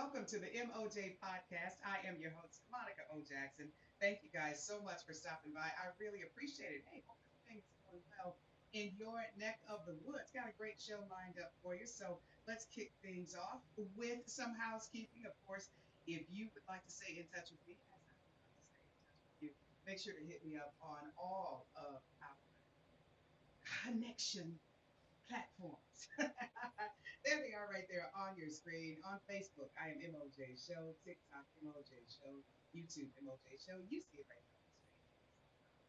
welcome to the MOJ podcast. I am your host, Monica O. Jackson. Thank you guys so much for stopping by. I really appreciate it. Hey, hope everything is going well in your neck of the woods. Got a great show lined up for you. So let's kick things off with some housekeeping. Of course, if you would like to stay in touch with me, as I would like to stay in touch with you, make sure to hit me up on all of our connection platforms. There they are right there on your screen. On Facebook, I am MOJ Show. TikTok, MOJ Show. YouTube, MOJ Show. You see it right there on the screen.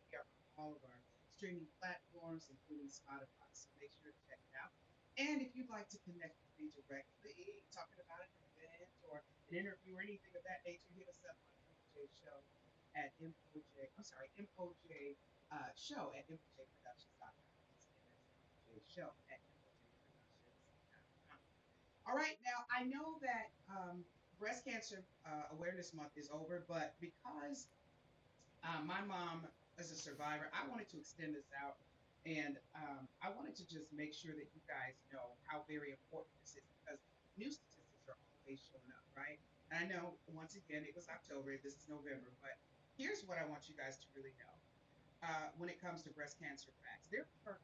We are on all of our streaming platforms, including Spotify. So make sure to check it out. And if you'd like to connect with me directly, talking about an event or an interview or anything of that nature, hit us up on MOJ Show at MOJ, I'm sorry, MOJ Show at MOJProductions.com. Show at all right, now I know that Breast Cancer Awareness Month is over, but because my mom is a survivor, I wanted to extend this out. And I wanted to just make sure that you guys know how very important this is because new statistics are always showing up, right? And I know, once again, it was October, this is November, but here's what I want you guys to really know when it comes to breast cancer facts. There are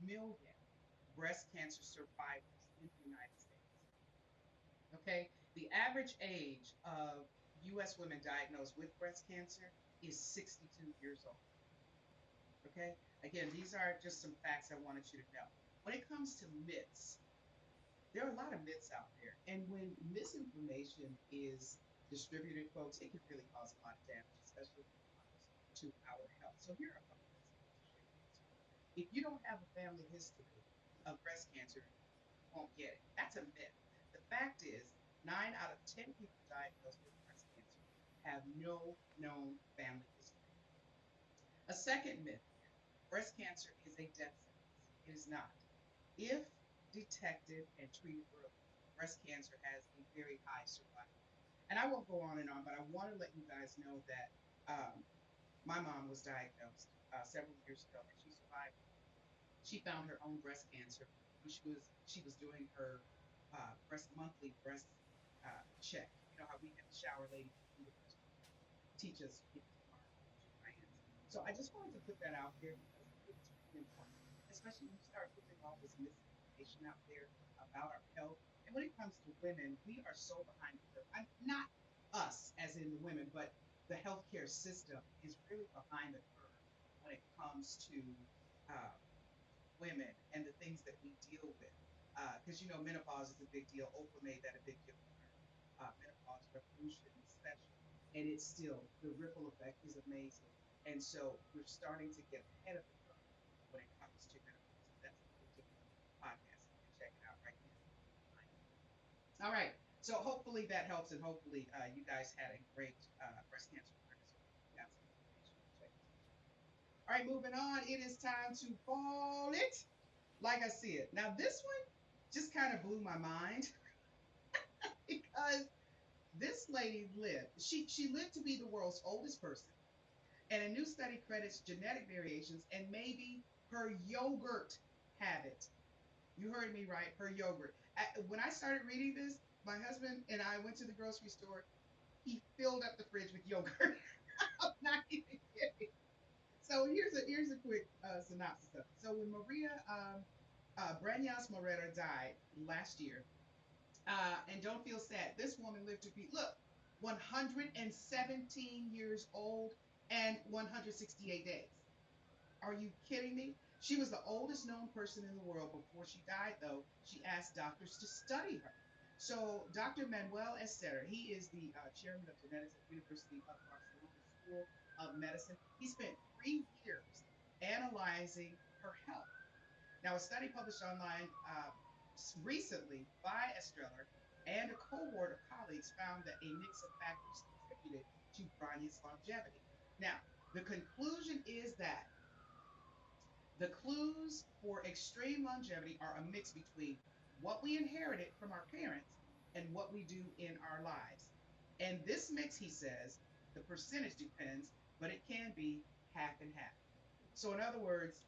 million breast cancer survivors in the United States. Okay. The average age of US women diagnosed with breast cancer is 62 years old. Okay. Again, these are just some facts I wanted you to know. When it comes to myths, there are a lot of myths out there. And when misinformation is distributed, folks, it can really cause a lot of damage, especially when it comes to our health. So here are a couple of myths I want to share with you. If you don't have a family history of breast cancer, you won't get it. That's a myth. The fact is, 9 out of 10 people diagnosed with breast cancer have no known family history. A second myth here, breast cancer is a death sentence. It is not. If detected and treated early, breast cancer has a very high survival rate. And I won't go on and on, but I want to let you guys know that um, my mom was diagnosed several years ago and she survived. She found her own breast cancer when she was doing her monthly breast check. You know how we have the shower lady do the breast check, teach us, to mark glands. So I just wanted to put that out there because I think it's really important, especially when you start putting all this misinformation out there about our health. And when it comes to women, we are so behind the curve. Not us, as in the women, but the healthcare system is really behind the curve when it comes to uh, women and the things that we deal with. Because menopause is a big deal. Oprah made that a big deal with her menopause revolution special, and it's still the ripple effect is amazing. And so we're starting to get ahead of the curve when it comes to menopause. And that's a whole different podcast. You can check it out right there behind me. All right. So hopefully that helps, and hopefully you guys had a great breast cancer awareness month. You got some information to check into. All right, moving on. It is time to call it like I see it. Now, this one just kind of blew my mind because this lady lived. She lived to be the world's oldest person, and a new study credits genetic variations and maybe her yogurt habit. You heard me right, her yogurt. When I started reading this, my husband and I went to the grocery store. He filled up the fridge with yogurt. I'm not even kidding. So here's a quick synopsis of it. So when Maria Breñas Morera died last year, and don't feel sad, this woman lived to be, look, 117 years old and 168 days. Are you kidding me? She was the oldest known person in the world. Before she died, though, she asked doctors to study her. So Dr. Manuel Esther, he is the chairman of genetics at University of Barcelona School of Medicine. He spent 3 years analyzing her health. Now, a study published online recently by Estrella and a cohort of colleagues found that a mix of factors contributed to Bronya's longevity. Now, the conclusion is that the clues for extreme longevity are a mix between what we inherited from our parents and what we do in our lives. And this mix, he says, the percentage depends, but it can be half and half. So, in other words,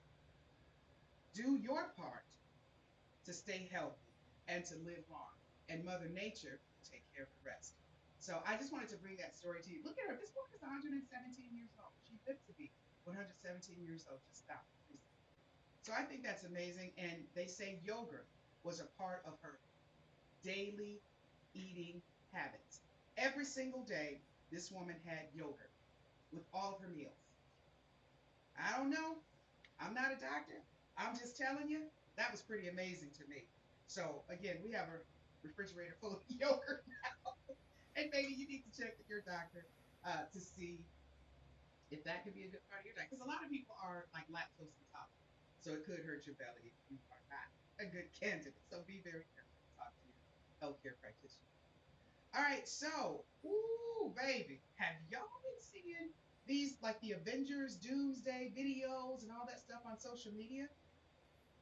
do your part to stay healthy and to live long. And Mother Nature will take care of the rest. So I just wanted to bring that story to you. Look at her. This woman is 117 years old. She lived to be 117 years old. Just stopped recently. So I think that's amazing. And they say yogurt was a part of her daily eating habits. Every single day, this woman had yogurt with all of her meals. I don't know. I'm not a doctor. I'm just telling you, that was pretty amazing to me. So again, we have a refrigerator full of yogurt, and maybe you need to check with your doctor to see if that could be a good part of your diet. Because a lot of people are like lactose intolerant, so it could hurt your belly if you are not a good candidate. So be very careful and talk to your healthcare practitioner. All right, so, ooh, baby, have y'all been seeing these like the Avengers Doomsday videos and all that stuff on social media?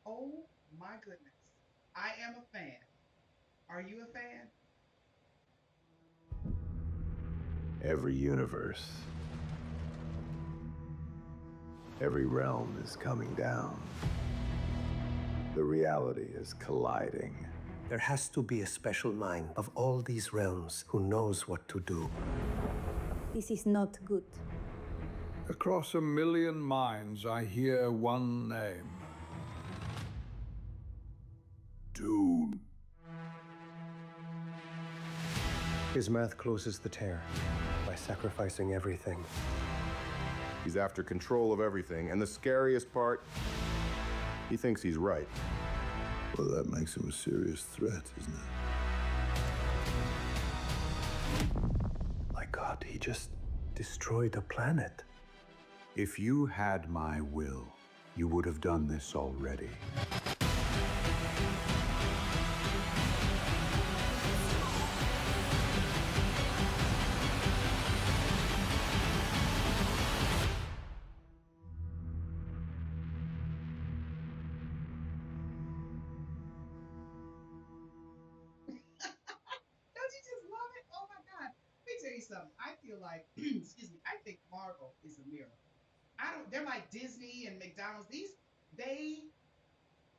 Oh my goodness. I am a fan. Are you a fan? Every universe, every realm is coming down. The reality is colliding. There has to be a special mind of all these realms who knows what to do. This is not good. Across a million minds, I hear one name. Doom. His math closes the tear by sacrificing everything. He's after control of everything, and the scariest part, he thinks he's right. Well, that makes him a serious threat, isn't it? My God, he just destroyed a planet. If you had my will, you would have done this already. Don't you just love it? Oh my God. Let me tell you something. I feel like, excuse me, I think Marvel is a miracle. They're like Disney and McDonald's. They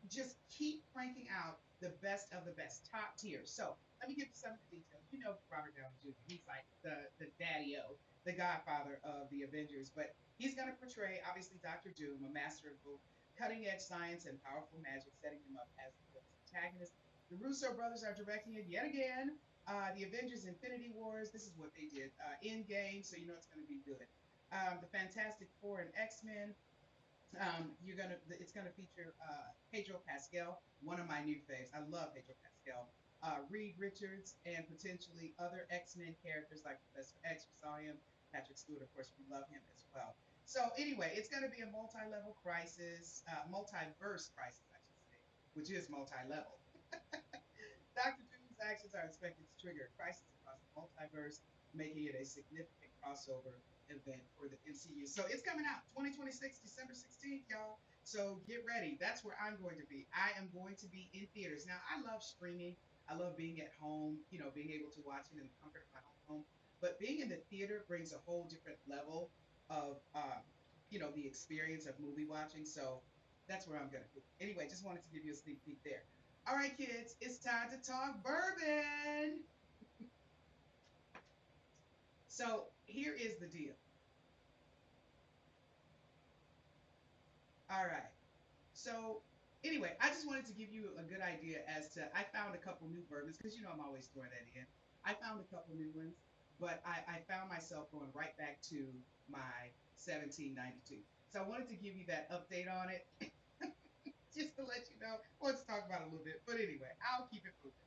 just keep cranking out the best of the best, top tier. So let me give you some of the details. You know Robert Downey Jr. He's like the daddy-o, the godfather of the Avengers, but he's going to portray obviously Doctor Doom, a master of both cutting-edge science and powerful magic, setting him up as the villain's antagonist. The Russo brothers are directing it yet again. The Avengers Infinity Wars, this is what they did. Endgame, so you know it's going to be good. The Fantastic Four and X-Men, it's gonna feature Pedro Pascal, one of my new faves. I love Pedro Pascal. Reed Richards and potentially other X-Men characters like Professor X. We saw him. Patrick Stewart, of course, we love him as well. So anyway, it's going to be a multi-level crisis, multiverse crisis, I should say, which is multi-level. Dr. Doom's actions are expected to trigger a crisis across the multiverse, making it a significant crossover event for the MCU. So it's coming out 2026, December 16th, y'all. So get ready. That's where I'm going to be. I am going to be in theaters. Now, I love streaming. I love being at home, being able to watch it in the comfort of my own home. But being in the theater brings a whole different level of, the experience of movie watching. So that's where I'm going to be. Anyway, just wanted to give you a sneak peek there. All right, kids, it's time to talk bourbon. So here is the deal. All right. So anyway, I just wanted to give you a good idea as to I found a couple new bourbons because I'm always throwing that in. I found a couple new ones, but I found myself going right back to my 1792. So I wanted to give you that update on it, just to let you know. Let's talk about it a little bit. But anyway, I'll keep it moving.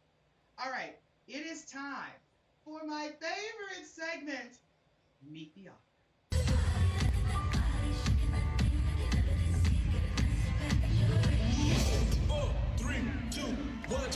All right, it is time for my favorite segment, Meet the Author. 3, 2, 1.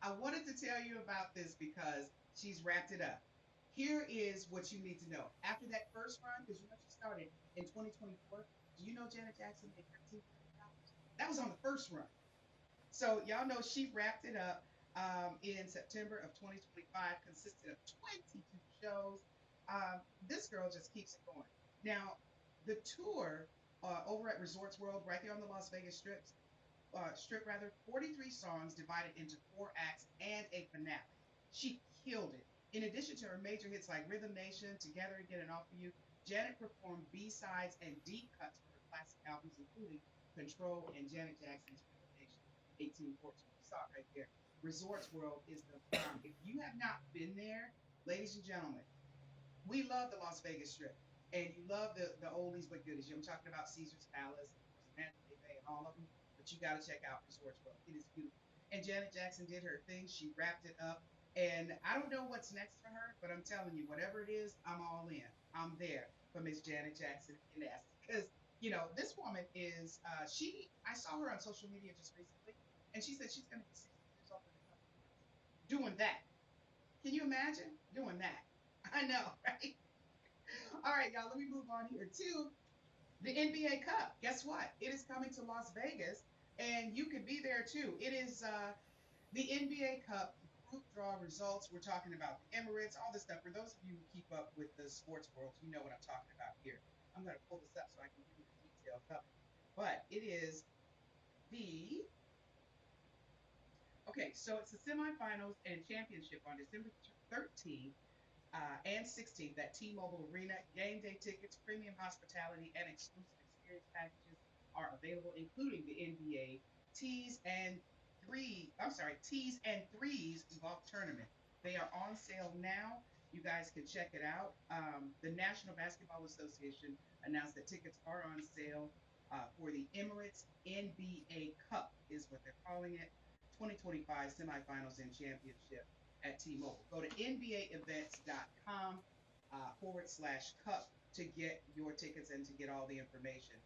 I wanted to tell you about this because she's wrapped it up. Here is what you need to know. After that first run, because you know she started in 2024, do you know Janet Jackson made $13 million? That was on the first run. So y'all know she wrapped it up in September of 2025, consisted of 22 shows. This girl just keeps it going. Now, the tour over at Resorts World, right there on the Las Vegas Strip rather, 43 songs divided into four acts and a finale. She killed it. In addition to her major hits like Rhythm Nation, Together Again, and All For You, Janet performed B-sides and deep cuts for her classic albums, including Control and Janet Jackson's Rhythm Nation 1814. You saw it right there. Resorts World is the bomb. If you have not been there, ladies and gentlemen, we love the Las Vegas Strip, and you love the oldies but goodies. I'm talking about Caesar's Palace and of course Mandalay Bay and all of them, but you got to check out Resorts World. It is beautiful. And Janet Jackson did her thing. She wrapped it up, and I don't know what's next for her, but I'm telling you, whatever it is, I'm all in. I'm there for Miss Janet Jackson in essence, because this woman is she. I saw her on social media just recently, and she said she's going to be 60 years old in a couple of months doing that. Can you imagine doing that? I know, right? All right, y'all, let me move on here to the NBA Cup. Guess what? It is coming to Las Vegas, and you could be there too. It is the NBA Cup group draw results. We're talking about the Emirates, all this stuff. For those of you who keep up with the sports world, you know what I'm talking about here. I'm going to pull this up so I can give you the details of it. But it is the okay, so it's the semifinals and championship on December 13th and 16th at T-Mobile Arena. Game day tickets, premium hospitality, and exclusive experience packages are available, including the NBA Tees and Threes golf tournament. They are on sale now. You guys can check it out. The National Basketball Association announced that tickets are on sale for the Emirates NBA Cup, is what they're calling it. 2025 semifinals and championship at T-Mobile. Go to nbaevents.com /cup to get your tickets and to get all the information.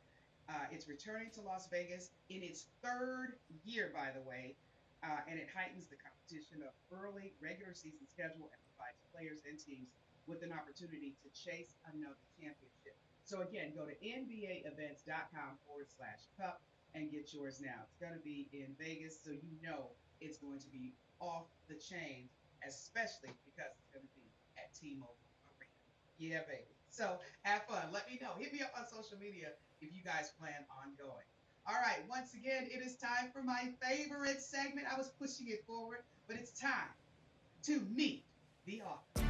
It's returning to Las Vegas in its third year, by the way, and it heightens the competition of early regular season schedule and provides players and teams with an opportunity to chase another championship. So again, go to nbaevents.com /cup and get yours now. It's going to be in Vegas, so you know it's going to be off the chain, especially because it's going to be at T-Mobile Arena. Yeah, baby. So have fun. Let me know. Hit me up on social media if you guys plan on going. All right. Once again, it is time for my favorite segment. I was pushing it forward, but it's time to meet the author.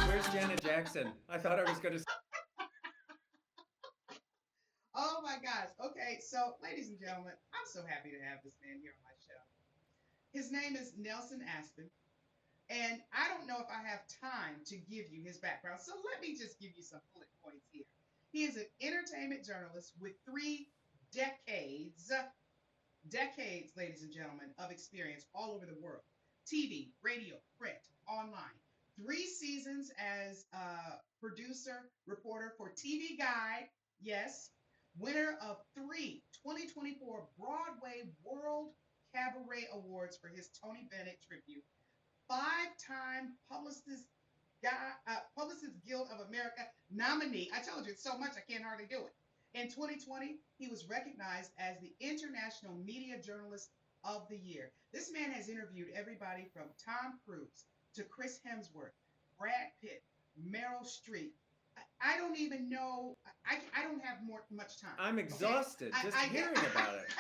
Where's Janet Jackson? I thought I was going to. Oh my gosh. Okay. So, ladies and gentlemen, I'm so happy to have this man here on my show. His name is Nelson Aspen. And I don't know if I have time to give you his background. So let me just give you some bullet points here. He is an entertainment journalist with 3 decades, ladies and gentlemen, of experience all over the world: TV, radio, print, online. 3 seasons as a producer, reporter for TV Guide. Yes. Winner of 3 2024 Broadway World Cabaret Awards for his Tony Bennett tribute, 5-time Publicist Guild of America nominee. I told you it's so much I can't hardly do it. In 2020, he was recognized as the International Media Journalist of the Year. This man has interviewed everybody from Tom Cruise to Chris Hemsworth, Brad Pitt, Meryl Streep. I don't even know. I don't have much time. I'm Okay. exhausted just hearing about it.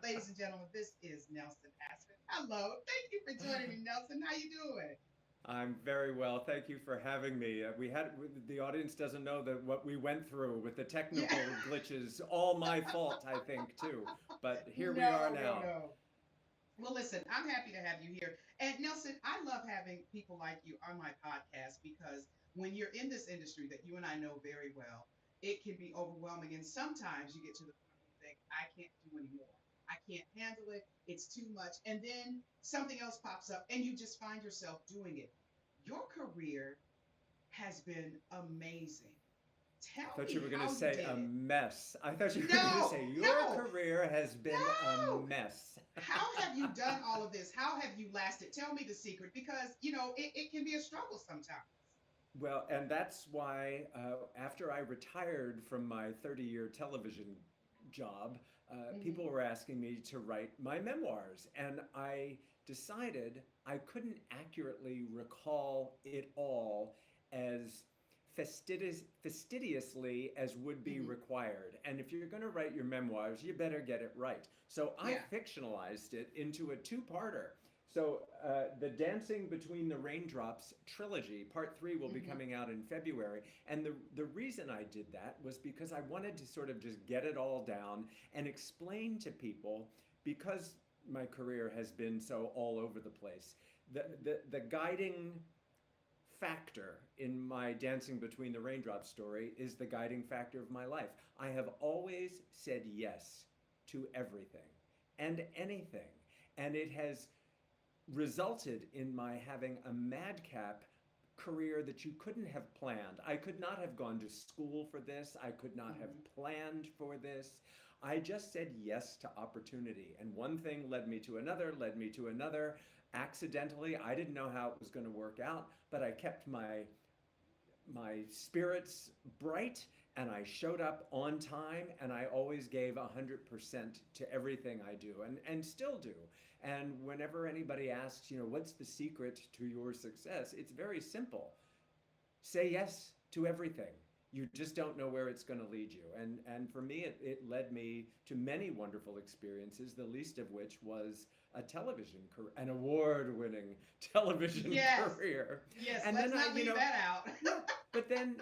Ladies and gentlemen, this is Nelson Aspen. Hello. Thank you for joining me, Nelson. How you doing? I'm very well. Thank you for having me. The audience doesn't know that what we went through with the technical Yeah. glitches, all my fault, I think, too. But here we are No, no, now. no. Well, listen, I'm happy to have you here. And Nelson, I love having people like you on my podcast because when you're in this industry that you and I know very well, it can be overwhelming. And sometimes you get to the point where you think, I can't do anymore. I can't handle it. It's too much. And then something else pops up and you just find yourself doing it. Your career has been amazing. I Tell thought you me were going to how you say a did it. mess. I thought you were going to No, say your no, career has been a no. mess. How have you done all of this? How have you lasted? Tell me the secret because, it can be a struggle sometimes. Well, and that's why after I retired from my 30-year television job, people Hmm. were asking me to write my memoirs. And I decided I couldn't accurately recall it all as fastidiously as would be Hmm. required. And if you're going to write your memoirs, you better get it right. So I Yeah. fictionalized it into a two-parter. So, the Dancing Between the Raindrops trilogy, part three, will be Hmm. coming out in February. And the reason I did that was because I wanted to sort of just get it all down and explain to people, because my career has been so all over the place, the guiding factor in my Dancing Between the Raindrops story is the guiding factor of my life. I have always said yes to everything and anything. And it has resulted in my having a madcap career that you couldn't have planned. I could not have gone to school for this. I could not have Hmm. planned for this. I just said yes to opportunity. And one thing led me to another, led me to another. Accidentally, I didn't know how it was going to work out, but I kept my spirits bright, and I showed up on time, and I always gave 100% to everything I do, and still do. And whenever anybody asks, what's the secret to your success, it's very simple. Say yes to everything. You just don't know where it's going to lead you. And for me, it led me to many wonderful experiences, the least of which was a television career, an award-winning television Yes. career. Yes. And Let's then not leave that out. yeah, but then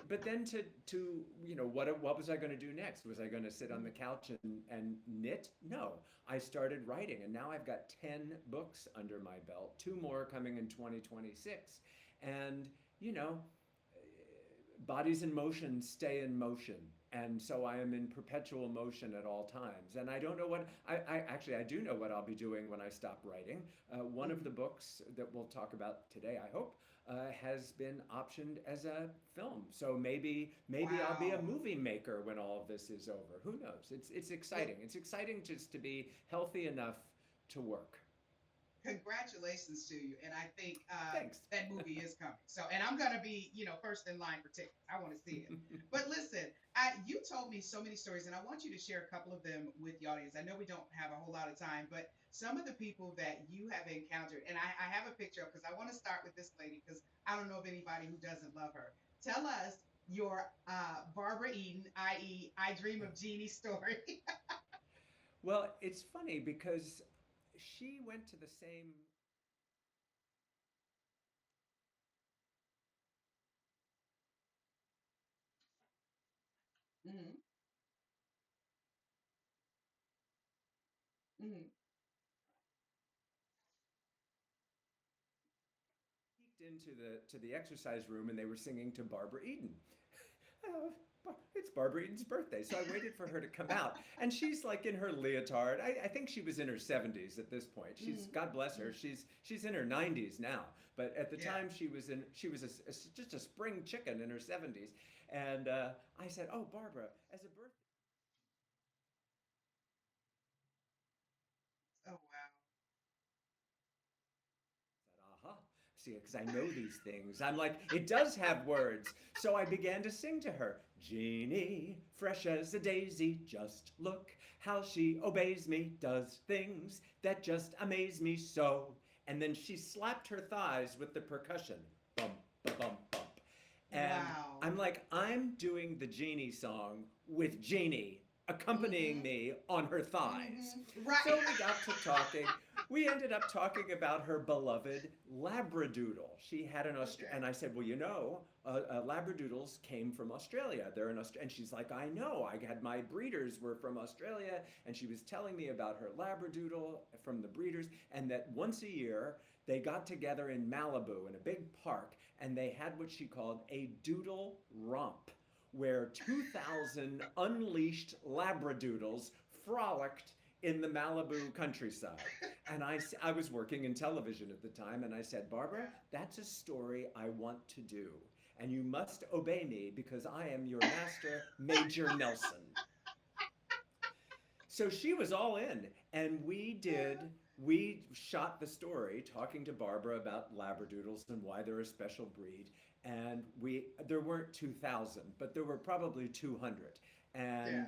to what was I going to do next? Was I going to sit on the Mhm. couch and knit? No, I started writing, and now I've got 10 books under my belt, two more coming in 2026, and you know bodies in motion stay in motion. And so I am in perpetual motion at all times. And I don't know what, I actually, I do know what I'll be doing when I stop writing. One of the Mhm. books that we'll talk about today, I hope, has been optioned as a film. So maybe I'll be a Wow. movie maker when all of this is over. Who knows? It's Well, exciting. It's exciting just to be healthy enough to work. congratulations to you. And I think Thanks. that movie is coming. So, and I'm going to be, first in line for tickets. I want to see it. But listen, you told me so many stories, and I want you to share a couple of them with the audience. I know we don't have a whole lot of time, but some of the people that you have encountered, and I have a picture of, because I want to start with this lady, because I don't know of anybody who doesn't love her. Tell us your Barbara Eden, i.e., I Dream of Jeannie story. Well, it's funny because she went to the same. Hmm. Hmm. Peeked into the exercise room, and they were singing to Barbara Eden. It's Barbara Eden's birthday, so I waited for her to come out, and she's like in her leotard. I think she was in her 70s at this point. She's, Hmm. God bless her. Hmm. She's in her 90s now, but at the Yeah. time she was just a spring chicken in her 70s, and I said, "Oh, Barbara, as a birthday." Oh, wow. Said, aha. See, because I know these things. I'm like, it does have words. So I began to sing to her. Jeannie, fresh as a daisy, just look how she obeys me, does things that just amaze me so. And then she slapped her thighs with the percussion. Bump, bump, bump, bump. And Wow. I'm like, I'm doing the Jeannie song with Jeannie accompanying Mm-hmm. me on her thighs. Mm-hmm. Right. So we got to talking. We ended up talking about her beloved Labradoodle. She had an Australian, Okay. and I said, well, Labradoodles came from Australia. They're in Australia, and she's like, I know. I had my breeders were from Australia, and she was telling me about her Labradoodle from the breeders, and that once a year they got together in Malibu in a big park, and they had what she called a doodle romp, where 2,000 unleashed labradoodles frolicked in the Malibu countryside. And I was working in television at the time, and I said, Barbara, that's a story I want to do. And you must obey me because I am your master, Major Nelson. So she was all in, and we shot the story talking to Barbara about labradoodles and why they're a special breed. And there weren't 2,000, but there were probably 200. Yeah.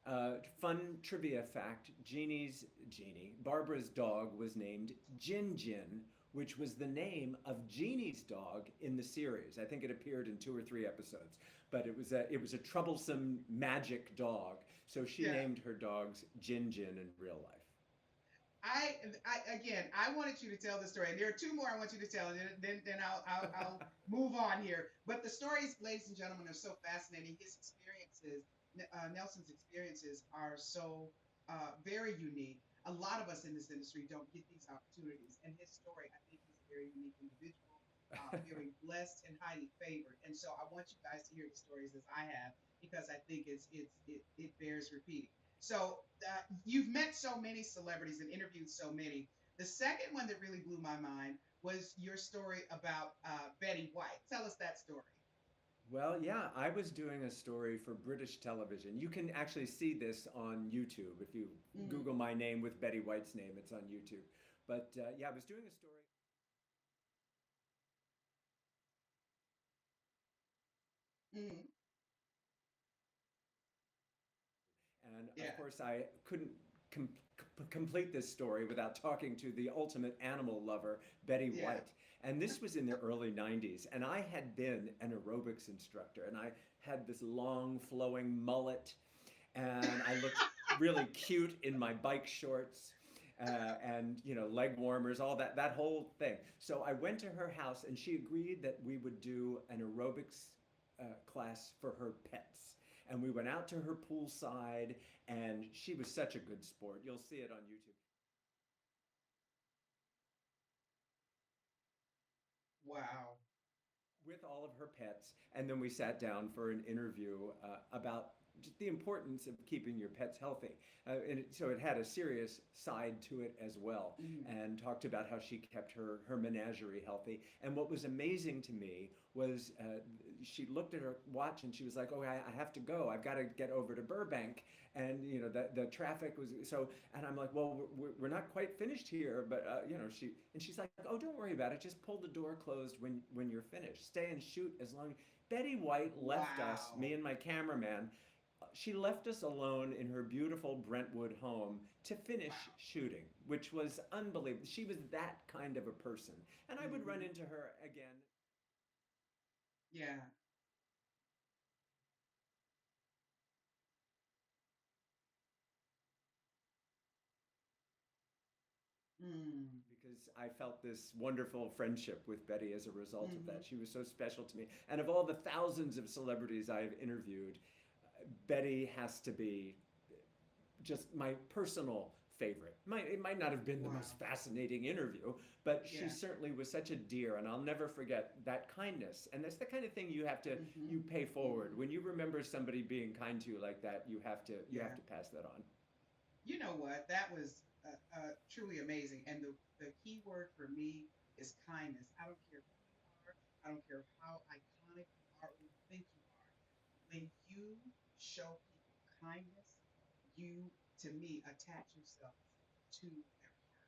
And fun trivia fact: Barbara's dog was named Jin Jin, which was the name of Jeannie's dog in the series. I think it appeared in 2 or 3 episodes, but it was a troublesome magic dog. So she Yeah. named her dogs Jin Jin in real life. I wanted you to tell the story, and there are two more I want you to tell, and then I'll move on here. But the stories, ladies and gentlemen, are so fascinating. His experiences, Nelson's experiences, are so very unique. A lot of us in this industry don't get these opportunities, and his story, I think he's a very unique individual, very blessed and highly favored. And so I want you guys to hear the stories as I have, because I think it bears repeating. So you've met so many celebrities and interviewed so many. The second one that really blew my mind was your story about Betty White. Tell us that story. Well, yeah, I was doing a story for British television. You can actually see this on YouTube. If you Mm-hmm. Google my name with Betty White's name, it's on YouTube. But yeah, I was doing a story. Mm-hmm. And of Yeah, course, I couldn't com- complete this story without talking to the ultimate animal lover, Betty yeah. White. And this was in the early 90s. And I had been an aerobics instructor, and I had this long, flowing mullet, and I looked really cute in my bike shorts. And leg warmers, all that whole thing. So I went to her house, and she agreed that we would do an aerobics class for her pets. And we went out to her poolside, and she was such a good sport. You'll see it on YouTube. Wow. With all of her pets. And then we sat down for an interview about just the importance of keeping your pets healthy. So it had a serious side to it as well, Mm-hmm. and talked about how she kept her menagerie healthy. And what was amazing to me was she looked at her watch and she was like, "Oh, I have to go. I've got to get over to Burbank." And the traffic was so, and I'm like, "Well, we're not quite finished here, but she's like, "Oh, don't worry about it. Just pull the door closed when you're finished. Stay and shoot as long." Betty White left us, Wow. me and my cameraman. She left us alone in her beautiful Brentwood home to finish Wow. shooting, which was unbelievable. She was that kind of a person. And I would run Mm-hmm. into her again. Yeah. Mm. Because I felt this wonderful friendship with Betty as a result of Mm-hmm. that. She was so special to me. And of all the thousands of celebrities I've interviewed, Betty has to be just my personal favorite. It might not have been the Wow. most fascinating interview, but she Yeah. certainly was such a dear, and I'll never forget that kindness. And that's the kind of thing Mm-hmm. you pay forward. Mm-hmm. When you remember somebody being kind to you like that, you have Yeah. to pass that on. You know what? That was truly amazing. And the key word for me is kindness. I don't care who you are. I don't care how iconic you are or you think you are. When you show people kindness, you, to me, attach yourself to their heart.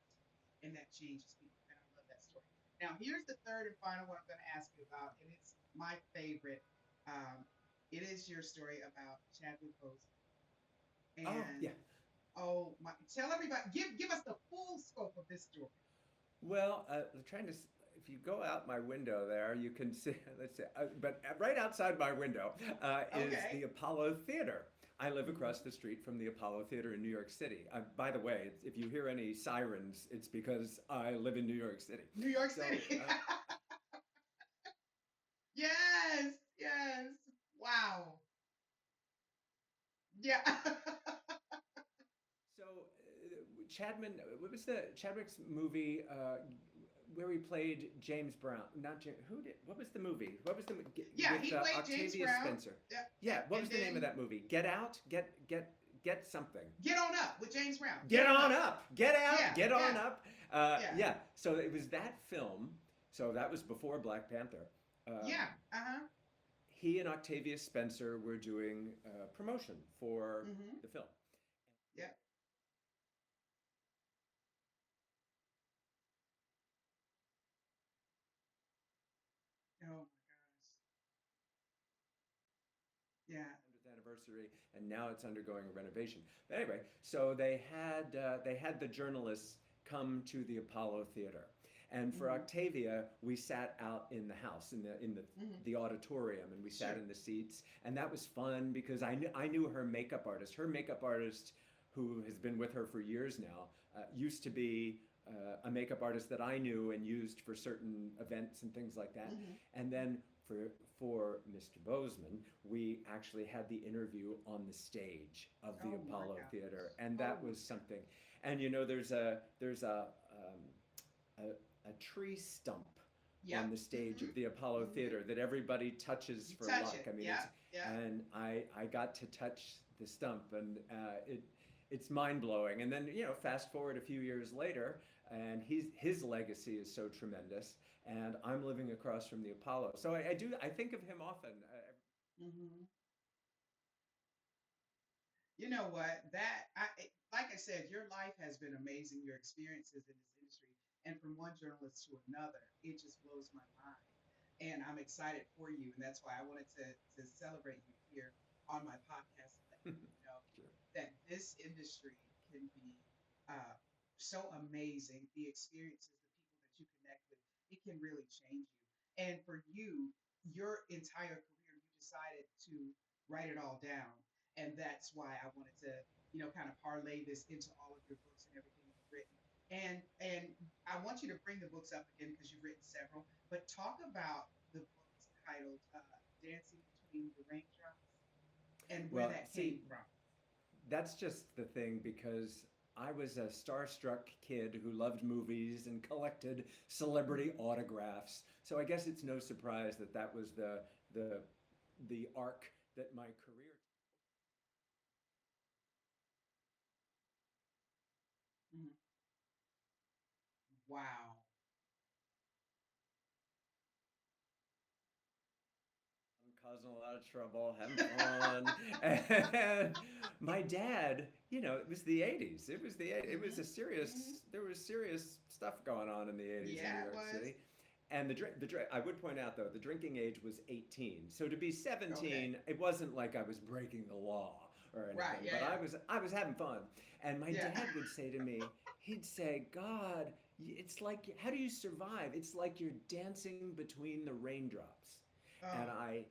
And that changes people. And I love that story. Now, here's the third and final one I'm going to ask you about. And it's my favorite. Um, it is your story about Chadwick Boseman. Oh, yeah. And oh my! Tell everybody. Give us the full scope of this story. Well, if you go out my window there, you can see, let's see, but right outside my window is Okay. the Apollo Theater. I live Mhm. across the street from the Apollo Theater in New York City. By the way, if you hear any sirens, it's because I live in New York City. New York So, City. Yes. Yes. Wow. Yeah. so Chadman, what was the Chadwick's movie where he played James Brown. Not James. Who did? What was the movie? What was the Yeah, with he played James Octavia Brown. Spencer? Yeah, Yeah. What and was the name of then that movie? Get Out. Get something. Get On Up with James Brown. Get on up. Get out. Yeah, Get on yeah, up. yeah, Yeah. So it was that film. So that was before Black Panther. yeah. Um, Uh-huh. he and Octavia Spencer were doing promotion for Mm-hmm. the film. Yeah. Oh my gosh. Yeah. 100th anniversary, and now it's undergoing a renovation. But anyway, so they had the journalists come to the Apollo Theater, and for Mm-hmm. Octavia, we sat out in the house in Mm-hmm. the auditorium, and we sat Sure. in the seats, and that was fun because I knew her makeup artist. Her makeup artist, who has been with her for years now, used to be. A makeup artist that I knew and used for certain events and things like that. Mm-hmm. And then for Mr. Bozeman, we actually had the interview on the stage of the Oh my Apollo gosh. Theater, and Oh that my was something. And there's a tree stump Yep. on the stage Mm-hmm. of the Apollo Mm-hmm. Theater that everybody touches You for touch luck. it. I mean, Yeah. Yeah. and I got to touch the stump, and it's mind blowing. And then fast forward a few years later, and his legacy is so tremendous, and I'm living across from the Apollo, so I think of him often. Mm-hmm. You know what? Like I said, your life has been amazing. Your experiences in this industry, and from one journalist to another, it just blows my mind. And I'm excited for you, and that's why I wanted to celebrate you here on my podcast and let people know Sure. that this industry can be uh, so amazing. The experiences, the people that you connect with, it can really change you. And for you, your entire career, you decided to write it all down, and that's why I wanted to, kind of parlay this into all of your books and everything you've written. And I want you to bring the books up again because you've written several, but talk about the books titled "Dancing Between the Raindrops" and where Well, that see, came from. that's just the thing because I was a starstruck kid who loved movies and collected celebrity autographs. So I guess it's no surprise that that was the the arc that my career. Mhm. Wow. I'm causing a lot of trouble, having fun. And my dad, it was the 80s. It was Hmm. a Hmm. serious, there was serious stuff going on in the 80s in New Yeah, it York was. City. And I would point out though, the drinking age was 18. So to be Okay. 17, it wasn't like I was breaking the law or Right. anything, Yeah. but Yeah. I was having fun. And my Yeah. dad would say to me, he'd say, God, it's like, how do you survive? It's like you're dancing between the raindrops. And Oh.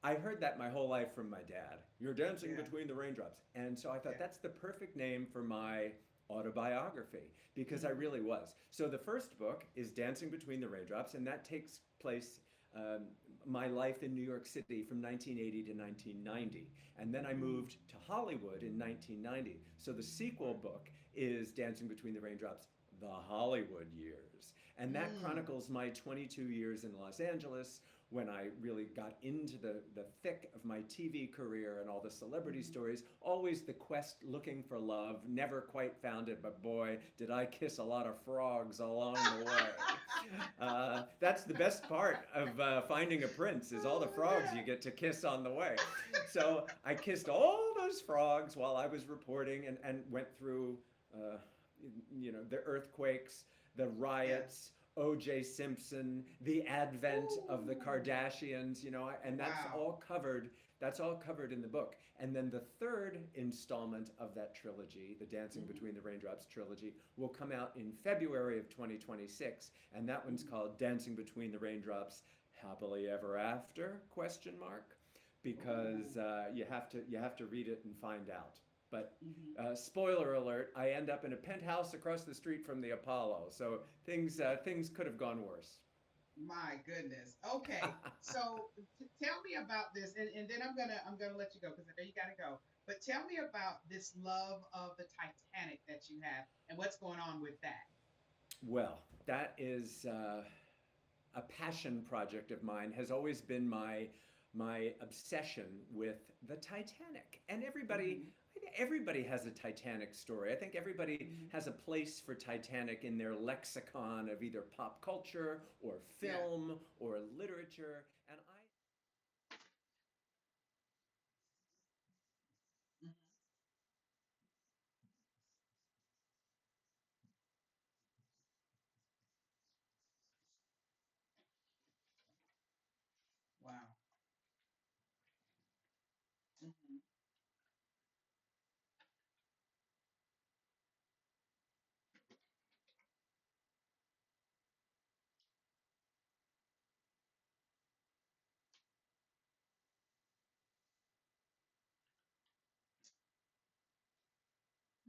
I heard that my whole life from my dad. You're dancing Yeah. between the raindrops. And so I thought Yeah. that's the perfect name for my autobiography because I Hmm. really was. So the first book is Dancing Between the Raindrops, and that takes place um, my life in New York City from 1980 to 1990. And then I Mm. moved to Hollywood in 1990. So the sequel book is Dancing Between the Raindrops, The Hollywood Years. And that Mm. chronicles my 22 years in Los Angeles when I really got into the thick of my TV career and all the celebrity Hmm. stories. Always the quest looking for love, never quite found it, but boy, did I kiss a lot of frogs along the way. That's the best part of finding a prince is all the Oh, frogs yeah. you get to kiss on the way. So I kissed all those frogs while I was reporting and went through, uh, the earthquakes, the Yeah. riots, O.J. Simpson, the advent of the Ooh. Kardashians, and that's Wow. all covered. That's all covered in the book. And then the third installment of that trilogy, the Dancing Hmm. Between the Raindrops trilogy, will come out in February of 2026, and that one's Hmm. called Dancing Between the Raindrops Happily Ever After? Question mark. Because Ooh. you have to read it and find out. But Hmm. spoiler alert, I end up in a penthouse across the street from the Apollo. So things could have gone worse. My goodness. Okay. So tell me about this, and then I'm gonna let you go because I know you gotta go. But tell me about this love of the Titanic that you have and what's going on with that. Well, that is a passion project of mine. Has always been my obsession with the Titanic. And Mm-hmm. everybody has a Titanic story. I think everybody Mm-hmm. has a place for Titanic in their lexicon of either pop culture or Yeah. film or literature. And I Hmm. Wow. Hmm.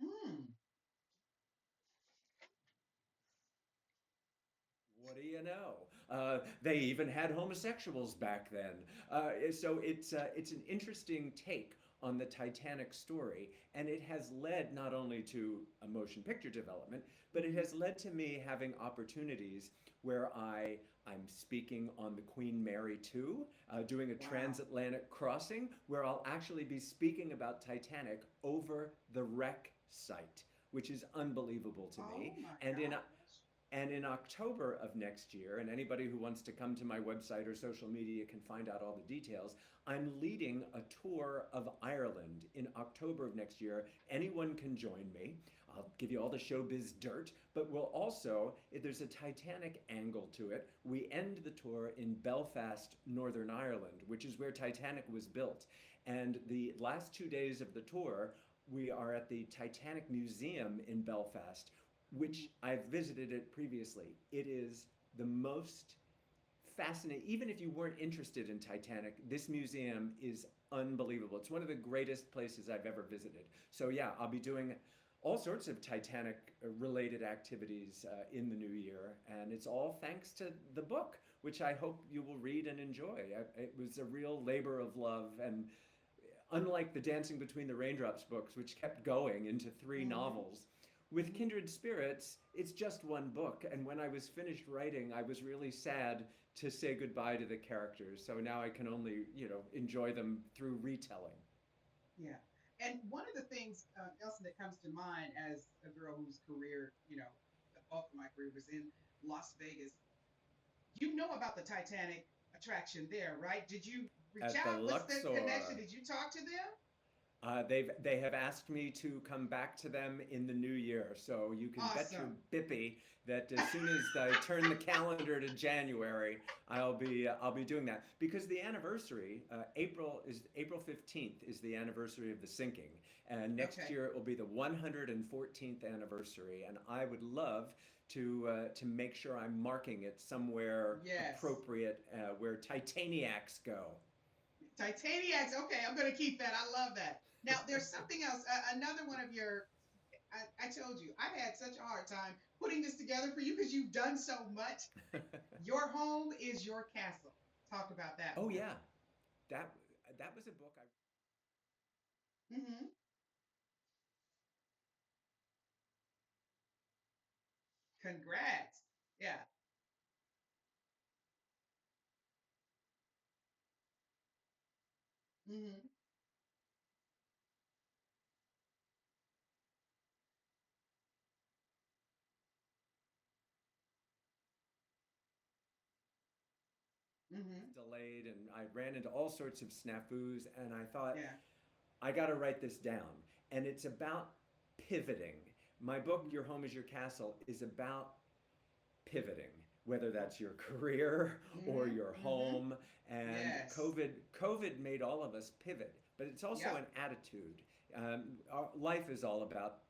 Mm. What do you know? They even had homosexuals back then. So it's an interesting take on the Titanic story, and it has led not only to a motion picture development, but it Hmm. has led to me having opportunities where I'm speaking on the Queen Mary 2, doing a Wow. transatlantic crossing, where I'll actually be speaking about Titanic over the wreck site, which is unbelievable to Oh me. my gosh. And in October of next year, and anybody who wants to come to my website or social media can find out all the details, I'm leading a tour of Ireland in October of next year. Anyone can join me. I'll give you all the showbiz dirt, but we'll also, if there's a Titanic angle to it, we end the tour in Belfast, Northern Ireland, which is where Titanic was built. And the last 2 days of the tour, we are at the Titanic Museum in Belfast, which Hmm. I've visited it previously. It is the most fascinating. Even if you weren't interested in Titanic, this museum is unbelievable. It's one of the greatest places I've ever visited. So yeah, I'll be doing all sorts of Titanic related activities in the new year, and it's all thanks to the book, which I hope you will read and enjoy. It was a real labor of love, and unlike the Dancing Between the Raindrops books, which kept going into three Hmm. novels, with Hmm. Kindred Spirits, it's just one book. And when I was finished writing, I was really sad to say goodbye to the characters. So now I can only, enjoy them through retelling. Yeah. And one of the things, Nelson, that comes to mind as a girl whose career, the bulk of my career was in Las Vegas, you know about the Titanic attraction there, right? Did you reach At the out? What's the connection? Luxor, Did you talk to them? they have asked me to come back to them in the new year, so you can bet your Awesome. bippy that as soon as I turn the calendar to January, I'll be doing that because the anniversary April 15th is the anniversary of the sinking, and next Okay. year it will be the 114th anniversary, and I would love to make sure I'm marking it somewhere Yes. appropriate where Titaniacs go. Titaniacs. Okay, I'm going to keep that. I love that. Now, there's something else. Another one of your, I told you, I had such a hard time putting this together for you because you've done so much. Your home is your castle. Talk about that Oh one. yeah, that that was a book I Hmm. Congrats. Yeah. Hmm. was Hmm. delayed and I ran into all sorts of snafus and I thought Yeah. I got to write this down. And it's about pivoting. My book Hmm. Your Home is Your Castle is about pivoting, whether that's Okay. your career or Hmm. your Hmm. home. And Yes. COVID made all of us pivot, but it's also Yep. an attitude. Our life is all about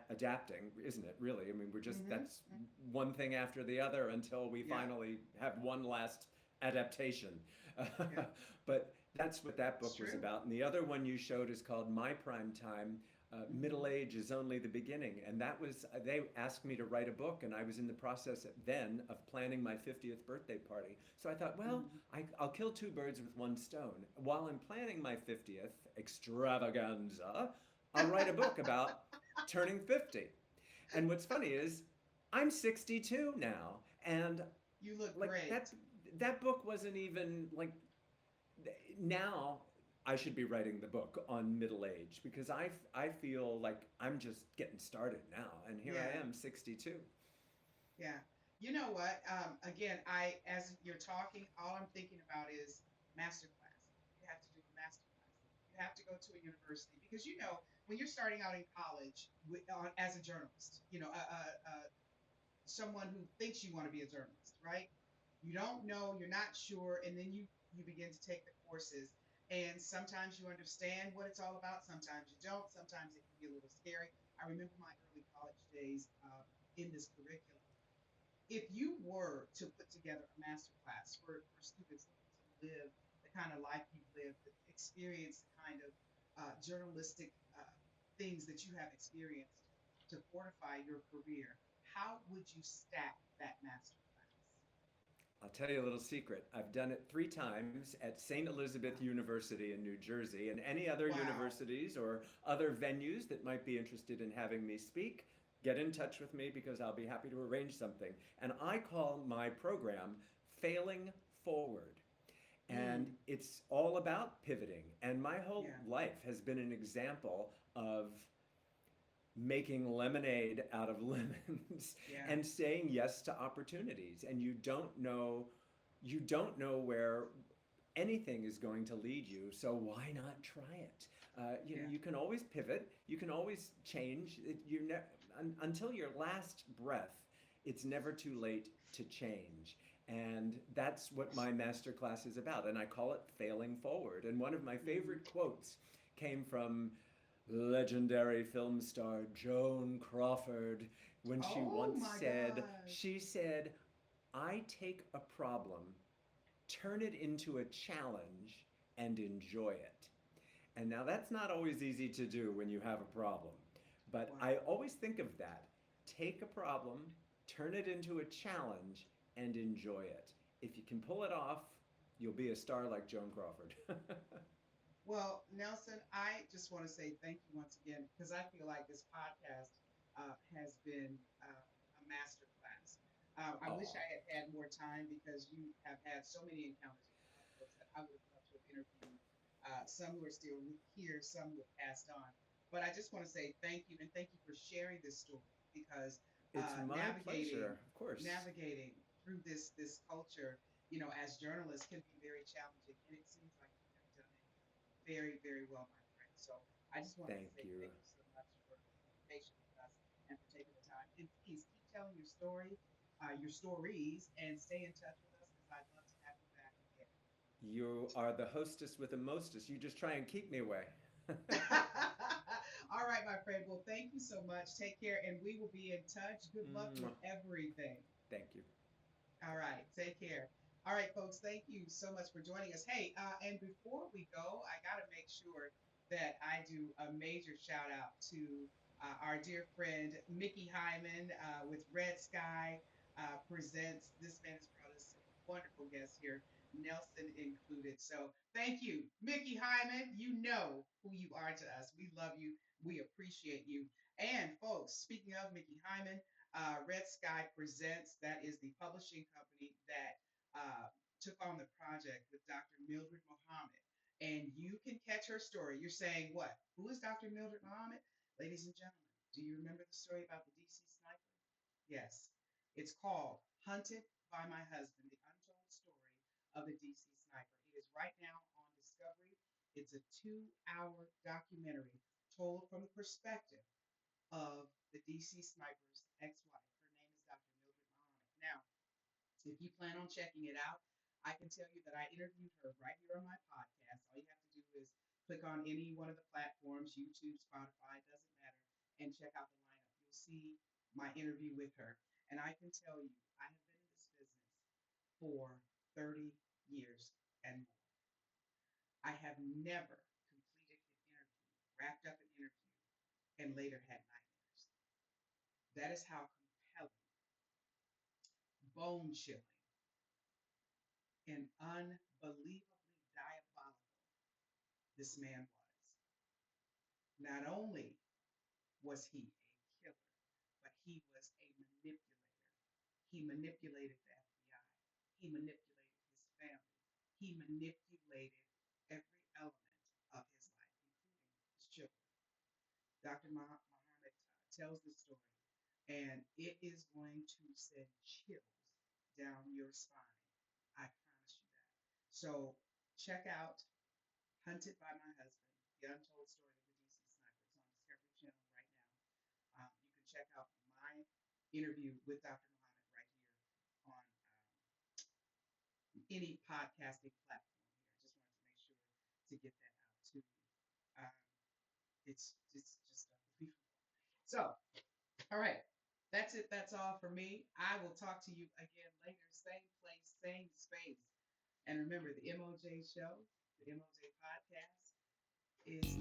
adapting, isn't it? Really, I mean, we're just Hmm. that's one thing after the other until we Yeah. finally have one last adaptation. Yeah. But that's what that It's book was true. about. And the other one you showed is called My Prime Time, Hmm. middle age is only the beginning. And that was, they asked me to write a book, and I was in the process then of planning my 50th birthday party. So I thought, well, Hmm. I'll kill two birds with one stone. While I'm planning my 50th extravaganza, I'll write a book about turning 50. And what's funny is, I'm 62 now, and You look like great. that book wasn't even like now I should be writing the book on middle age because I feel like I'm just getting started now, and here I Yeah, am, 62. yeah. You know what? Again, as you're talking, all I'm thinking about is master class. You have to do a master class. You have to go to a university because when you're starting out in college as a journalist, someone who thinks you want to be a journalist, right? You don't know, you're not sure, and then you begin to take the courses. And sometimes you understand what it's all about, sometimes you don't, sometimes it can be a little scary. I remember my early college days in this curriculum. If you were to put together a master class for students looking to live the kind of life you've lived, experience the kind of journalistic things that you have experienced to fortify your career, how would you stack that master class? I'll tell you a little secret. I've done it 3 times at St. Elizabeth Wow. University in New Jersey and any other Wow. universities or other venues that might be interested in having me speak. Get in touch with me because I'll be happy to arrange something. And I call my program Failing Forward. And Mm, it's all about pivoting. And my whole yeah. life has been an example of making lemonade out of lemons Yeah. and saying yes to opportunities, and you don't know where anything is going to lead you, so why not try it? Yeah. You can always pivot, you can always change until your last breath. It's never too late to change, and that's what my master class is about, and I call it Failing Forward. And one of my Mm. favorite quotes came from legendary film star Joan Crawford when she Oh once my said, gosh. she said, I take a problem, turn it into a challenge, and enjoy it. And now that's not always easy to do when you have a problem. But I Wow. always think of that. Take a problem, turn it into a challenge, and enjoy it. If you can pull it off, you'll be a star like Joan Crawford. Well, Nelson, I just want to say thank you once again because I feel like this podcast has been a master class. I wish Aw, I had had more time because you have had so many encounters with a lot of folks that I would have loved to have interviewed. Some who are still here, some who have passed on. But I just want to say thank you and thank you for sharing this story because it's my navigating pleasure, of course. navigating through this culture, as journalists, can be very challenging, and it seems like you have done it very, very well, my friend. So I just wanted to Thank say you. thank you so much for being patient with us and for taking the time. And please keep telling your stories, and stay in touch with us because I'd love to have you back again. You are the hostess with the mostest. You just try and keep me away. All right, my friend. Well, thank you so much. Take care, and we will be in touch. Good luck with Mwah. everything. Thank you. All right, take care. All right, folks, thank you so much for joining us. Hey, and before we go, I got to make sure that I do a major shout out to our dear friend Mickey Hyman with Red Sky Presents. This man has brought us some wonderful guests here, Nelson included. So thank you, Mickey Hyman. You know who you are to us. We love you. We appreciate you. And folks, speaking of Mickey Hyman, Red Sky Presents, that is the publishing company that took on the project with Dr. Mildred Mohammed. And you can catch her story. You're saying, what? Who is Dr. Mildred Mohammed? Ladies and gentlemen, do you remember the story about the DC sniper? Yes. It's called Hunted by My Husband, the untold story of the DC sniper. It is right now on Discovery. It's a 2-hour documentary told from the perspective of the DC sniper's ex-wife. Her name is Dr. Mildred Muhammad. Now, if you plan on checking it out, I can tell you that I interviewed her right here on my podcast. All you have to do is click on any one of the platforms, YouTube, Spotify, it doesn't matter, and check out the lineup. You'll see my interview with her. And I can tell you, I have been in this business for 30 years and more. I have never completed an interview, wrapped up an interview, and later had nightmares. That is how compelling, bone chilling, and unbelievably diabolical this man was. Not only was he a killer, but he was a manipulator. He manipulated the FBI. He manipulated his family. He manipulated every element of his life, including his children. Dr. Muhammad tells the story, and it is going to send chills down your spine. I promise you that. So check out Hunted by My Husband, The Untold Story of the DC Sniper. It's on Discovery Channel right now. You can check out my interview with Dr. Muhammad right here on any podcasting platform here. I just wanted to make sure to get that out to you. It's just unbelievable. So, all right, that's it. That's all for me. I will talk to you again later, same place, same space. And remember, the MOJ show, the MOJ podcast, is